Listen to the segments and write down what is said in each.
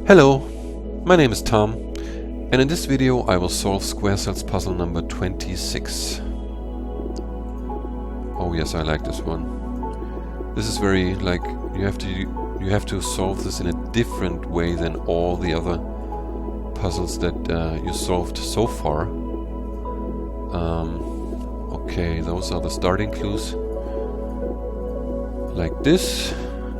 Hello, my name is Tom, and in this video I will solve SquareCells puzzle number 26. Oh yes, I like this one. This is very, like, you have to solve this in a different way than all the other puzzles that you solved so far. Okay, those are the starting clues. Like this,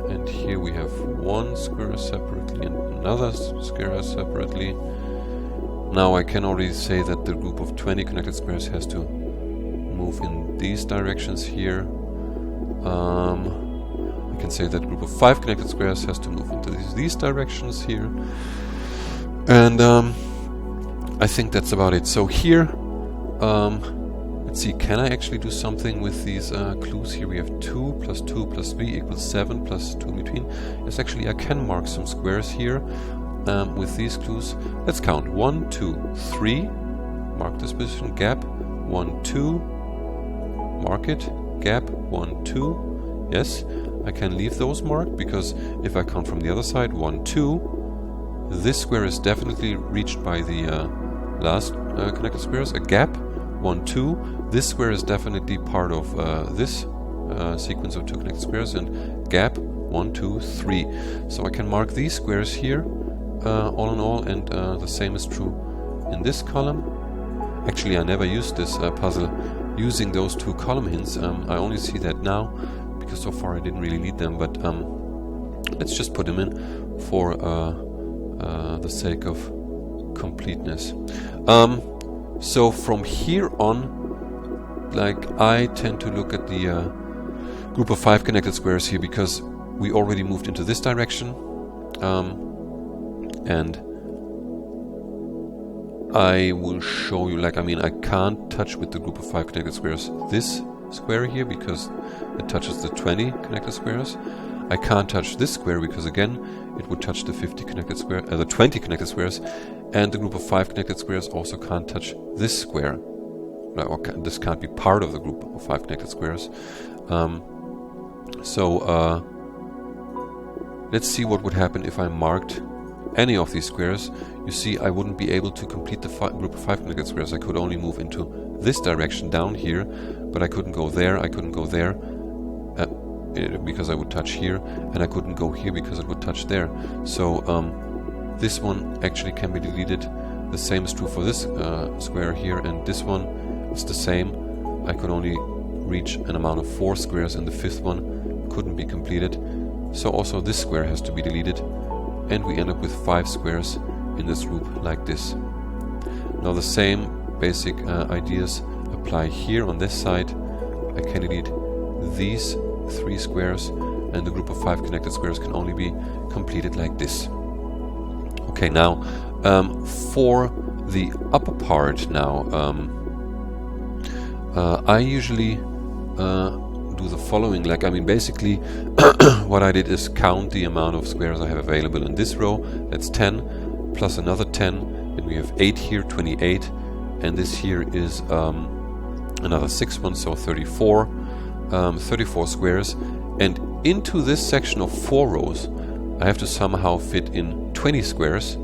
and here we have one square separately and another square separately. Now I can already say that the group of 20 connected squares has to move in these directions here. I can say that the group of 5 connected squares has to move into these directions here. And I think that's about it. So here, let's see, can I actually do something with these clues here? We have 2 plus 2 plus 3 equals 7 plus 2 in between. Yes, actually I can mark some squares here with these clues. Let's count. 1, 2, 3. Mark this position. Gap. 1, 2. Mark it. Gap. 1, 2. Yes, I can leave those marked because if I count from the other side, 1, 2, this square is definitely reached by the last connected squares. A gap. 1, 2. This square is definitely part of this sequence of 2 connected squares, and gap 1, 2, 3. So I can mark these squares here, all in all, and the same is true in this column. Actually, I never used this puzzle using those 2 column hints. I only see that now because so far I didn't really need them. But let's just put them in for the sake of completeness. So from here on, like, I tend to look at the group of 5 connected squares here because we already moved into this direction, and I will show you, like, I mean, I can't touch with the group of 5 connected squares this square here because it touches the 20 connected squares. I can't touch this square because, again, it would touch the 50 connected square, the 20 connected squares, and the group of 5 connected squares also can't touch this square. Or this can't be part of the group of 5 connected squares. Let's see what would happen if I marked any of these squares. You see, I wouldn't be able to complete the group of 5 connected squares. I could only move into this direction down here, but I couldn't go there, I couldn't go there, because I would touch here, and I couldn't go here because it would touch there. So this one actually can be deleted. The same is true for this square here, and this one is the same. I could only reach an amount of 4 squares, and the 5th one couldn't be completed. So also this square has to be deleted, and we end up with 5 squares in this group like this. Now the same basic ideas apply here on this side. I can delete these 3 squares, and the group of 5 connected squares can only be completed like this. Okay, now for the upper part now, I usually do the following. Like, I mean, basically what I did is count the amount of squares I have available in this row. That's 10 plus another 10, and we have 8 here, 28, and this here is another 6 ones, so 34. 34 squares, and into this section of 4 rows I have to somehow fit in 20 squares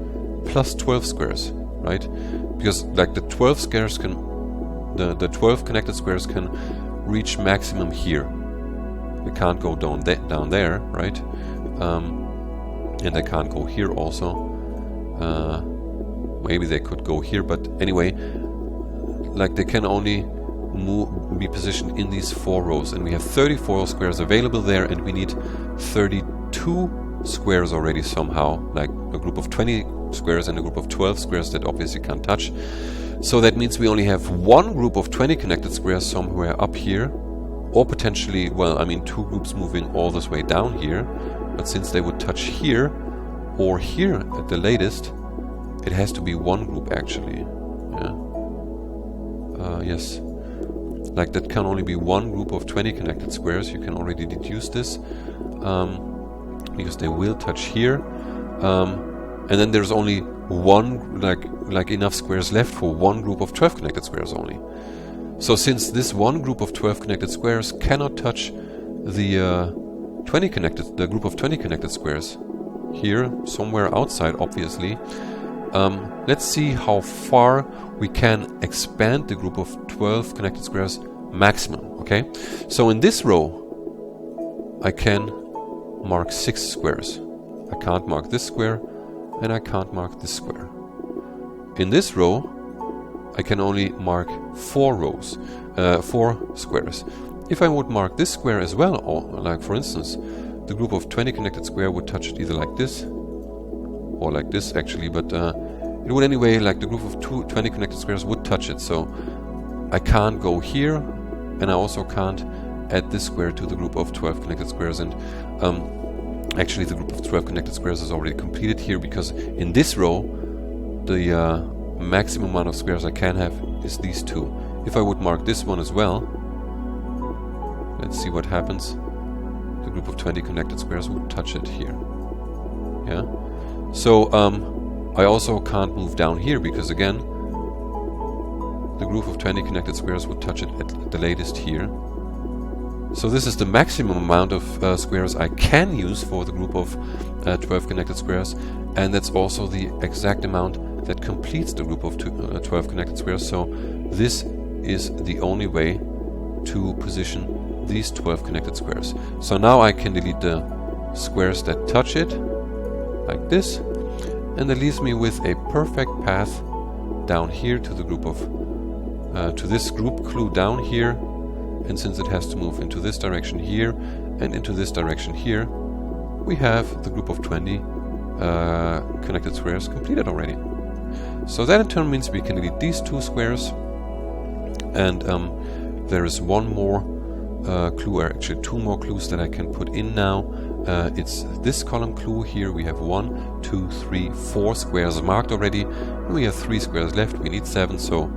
plus 12 squares, right? Because, like, the 12 squares can, the 12 connected squares can reach maximum here. They can't go down there, right? And they can't go here also. Maybe they could go here, but anyway, like, they can only be positioned in these 4 rows, and we have 34 squares available there, and we need 32 squares already somehow, like a group of 20 squares and a group of 12 squares that obviously can't touch. So that means we only have 1 group of 20 connected squares somewhere up here, or potentially, well, I mean, 2 groups moving all this way down here, but since they would touch here or here at the latest, it has to be 1 group actually. Yeah. Yes. Like, that can only be 1 group of 20 connected squares. You can already deduce this, because they will touch here, and then there's only 1, like enough squares left for 1 group of 12 connected squares only. So since this 1 group of 12 connected squares cannot touch the group of 20 connected squares, here, somewhere outside, obviously. Let's see how far we can expand the group of 12 connected squares maximum, okay? So in this row, I can mark 6 squares. I can't mark this square, and I can't mark this square. In this row, I can only mark 4 squares. If I would mark this square as well, or like for instance, the group of 20 connected square would touch it either like this, or like this actually, but it would anyway, like the group of 20 connected squares would touch it, so I can't go here, and I also can't add this square to the group of 12 connected squares, and actually the group of 12 connected squares is already completed here, because in this row, the maximum amount of squares I can have is these 2. If I would mark this one as well, let's see what happens. The group of 20 connected squares would touch it here. Yeah. So I also can't move down here because again, the group of 20 connected squares would touch it at the latest here. So this is the maximum amount of squares I can use for the group of 12 connected squares, and that's also the exact amount that completes the group of 12 connected squares. So this is the only way to position these 12 connected squares. So now I can delete the squares that touch it, like this, and that leaves me with a perfect path down here to the group of, to this group clue down here, and since it has to move into this direction here and into this direction here, we have the group of 20 connected squares completed already. So that in turn means we can delete these 2 squares, and there is one more clue, or actually 2 more clues that I can put in now. It's this column clue here. We have 1, 2, 3, 4 squares marked already, and we have 3 squares left. We need 7, so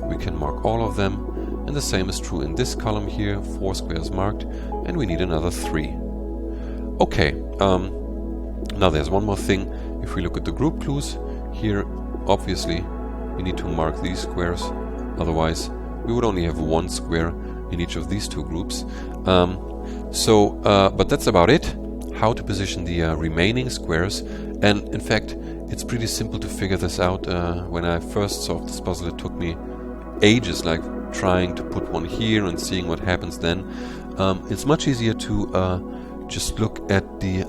we can mark all of them. And the same is true in this column here, 4 squares marked, and we need another 3. Okay, now there's one more thing. If we look at the group clues here, obviously we need to mark these squares, otherwise we would only have 1 square in each of these 2 groups. But that's about it. How to position the remaining squares, and in fact it's pretty simple to figure this out. When I first solved this puzzle, it took me ages, like trying to put one here and seeing what happens then. It's much easier to just look at the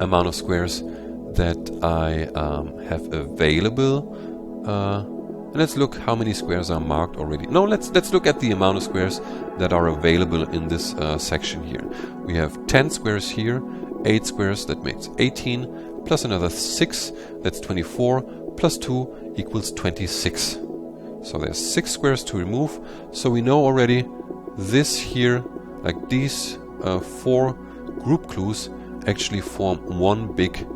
amount of squares that I have available, and let's look how many squares are marked already. No, let's look at the amount of squares that are available in this section here. We have 10 squares here, 8 squares, that makes 18, plus another 6, that's 24, plus 2 equals 26. So there's 6 squares to remove. So we know already this here, like these 4 group clues actually form one big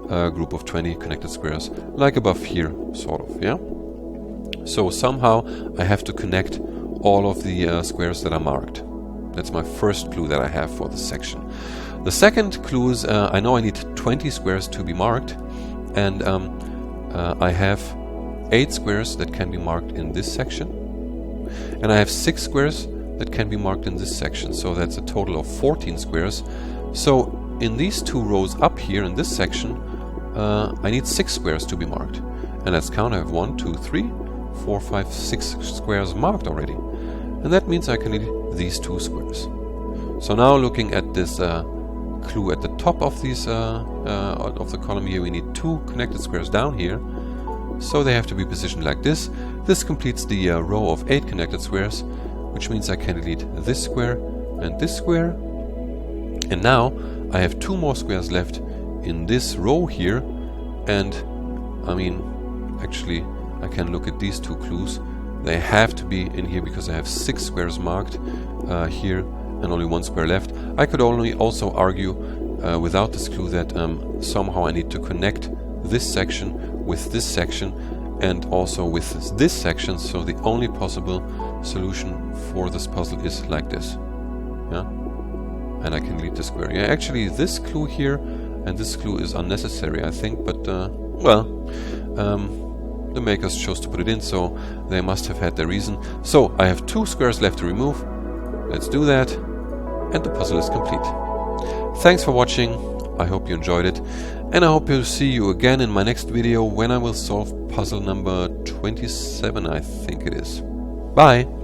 group of 20 connected squares, like above here, sort of, yeah? So somehow I have to connect all of the squares that are marked. That's my first clue that I have for this section. The second clue is I know I need 20 squares to be marked, and I have 8 squares that can be marked in this section, and I have 6 squares that can be marked in this section, so that's a total of 14 squares. So in these 2 rows up here in this section, I need 6 squares to be marked, and let's count. I have 1, 2, 3, 4, 5, 6 squares marked already, and that means I can need these 2 squares. So now looking at this clue at the top of these of the column here, we need 2 connected squares down here, so they have to be positioned like this. This completes the row of 8 connected squares, which means I can delete this square and this square, and now I have 2 more squares left in this row here, and I mean, actually I can look at these 2 clues. They have to be in here because I have 6 squares marked here and only 1 square left. I could only also argue without this clue that somehow I need to connect this section with this section and also with this section, so the only possible solution for this puzzle is like this. Yeah? And I can delete the square. Yeah, actually this clue here and this clue is unnecessary, I think, but well, the makers chose to put it in, so they must have had their reason. So I have 2 squares left to remove. Let's do that, and the puzzle is complete. Thanks for watching. I hope you enjoyed it, and I hope to see you again in my next video when I will solve puzzle number 27, I think it is. Bye!